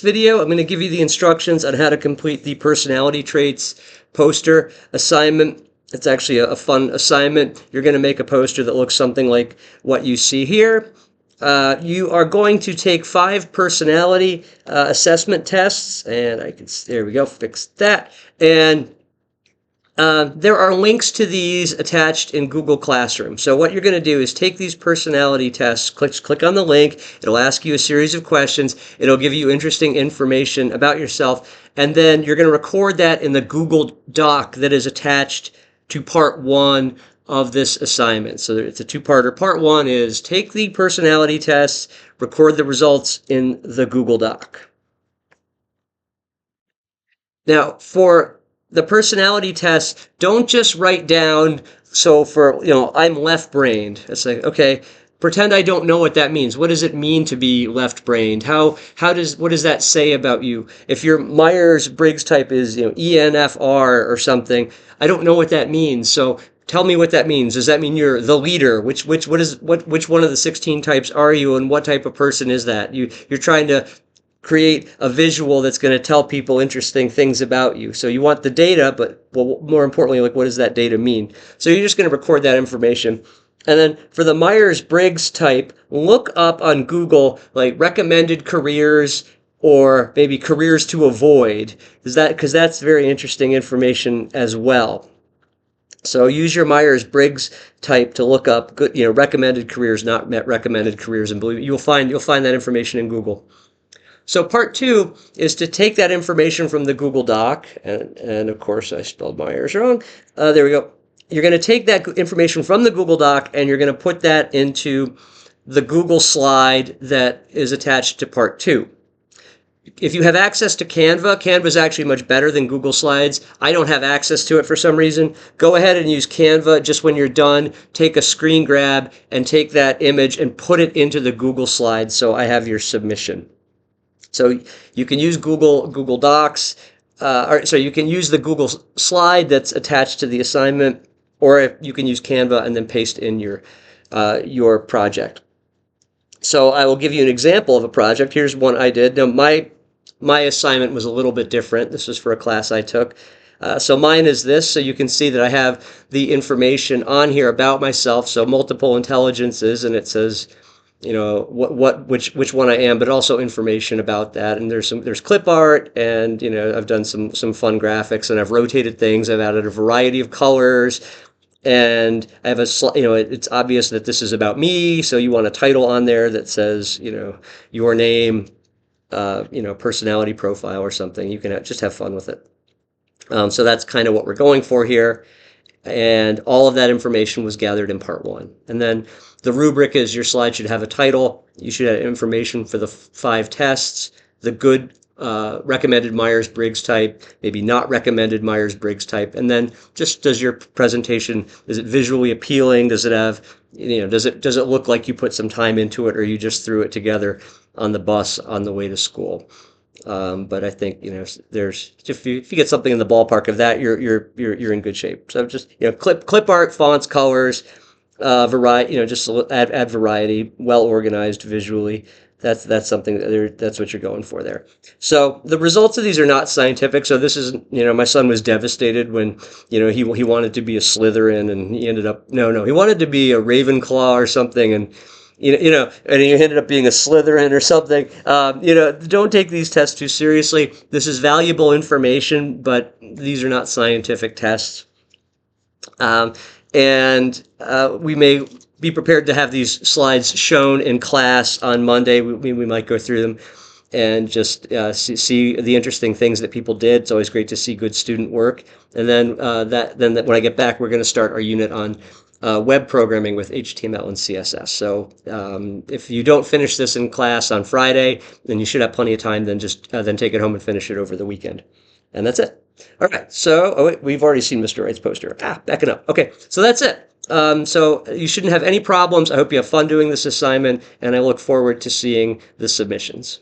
video, I'm going to give you the instructions on how to complete the personality traits poster assignment. It's actually a fun assignment. You're going to make a poster that looks something like what you see here. You are going to take 5 personality assessment tests, and there we go, fix that. And there are links to these attached in Google Classroom. So what you're going to do is take these personality tests, click on the link, it'll ask you a series of questions, it'll give you interesting information about yourself, and then you're going to record that in the Google Doc that is attached to part 1 of this assignment. So it's a two-parter. Part 1 is take the personality tests, record the results in the Google Doc. Now, for the personality test, don't just write down, so for, I'm left-brained. It's like, okay, pretend I don't know what that means. What does it mean to be left-brained? What does that say about you? If your Myers-Briggs type is, ENFR or something, I don't know what that means. So tell me what that means. Does that mean you're the leader? Which one of the 16 types are you, and what type of person is that? You're trying to create a visual that's going to tell people interesting things about you. So you want the data, but more importantly, like, what does that data mean? So you're just going to record that information. And then for the Myers-Briggs type, look up on Google like recommended careers or maybe careers to avoid, because that's very interesting information as well. So use your Myers-Briggs type to look up good, recommended careers, not recommended careers, and believe you'll find that information in Google. So part 2 is to take that information from the Google Doc, and of course I spelled Myers wrong. There we go. You're going to take that information from the Google Doc and you're going to put that into the Google slide that is attached to part 2. If you have access to Canva is actually much better than Google Slides. I don't have access to it for some reason. Go ahead and use Canva. Just when you're done, take a screen grab and take that image and put it into the Google Slides so I have your submission. So you can use Google Docs, so you can use the Google slide that's attached to the assignment, or you can use Canva and then paste in your project. So I will give you an example of a project. Here's one I did. Now my assignment was a little bit different. This was for a class I took. So mine is this. So you can see that I have the information on here about myself. So multiple intelligences, and it says, which one I am, but also information about that. And there's clip art, and I've done some fun graphics, and I've rotated things. I've added a variety of colors, and I have it's obvious that this is about me. So you want a title on there that says your name, personality profile or something. You can just have fun with it. So that's kind of what we're going for here. And all of that information was gathered in part 1. And then the rubric is your slide should have a title. You should have information for the 5 tests, the good recommended Myers-Briggs type, maybe not recommended Myers-Briggs type. And then just does your presentation, is it visually appealing? Does it have, does it look like you put some time into it, or you just threw it together on the bus on the way to school? But I think there's if you get something in the ballpark of that, you're in good shape. So just clip art, fonts, colors, variety. Just add variety, well organized visually. That's something that's what you're going for there. So the results of these are not scientific. So this is my son was devastated when he wanted to be a Slytherin, and he ended up he wanted to be a Ravenclaw or something, and and he ended up being a Slytherin or something. Don't take these tests too seriously. This is valuable information, but these are not scientific tests. And we may be prepared to have these slides shown in class on Monday. We might go through them and just see the interesting things that people did. It's always great to see good student work. And then when I get back, we're going to start our unit on web programming with HTML and CSS. So if you don't finish this in class on Friday, then you should have plenty of time. Then just then take it home and finish it over the weekend. And that's it. All right. So we've already seen Mr. Wright's poster. Backing up. Okay. So that's it. So you shouldn't have any problems. I hope you have fun doing this assignment, and I look forward to seeing the submissions.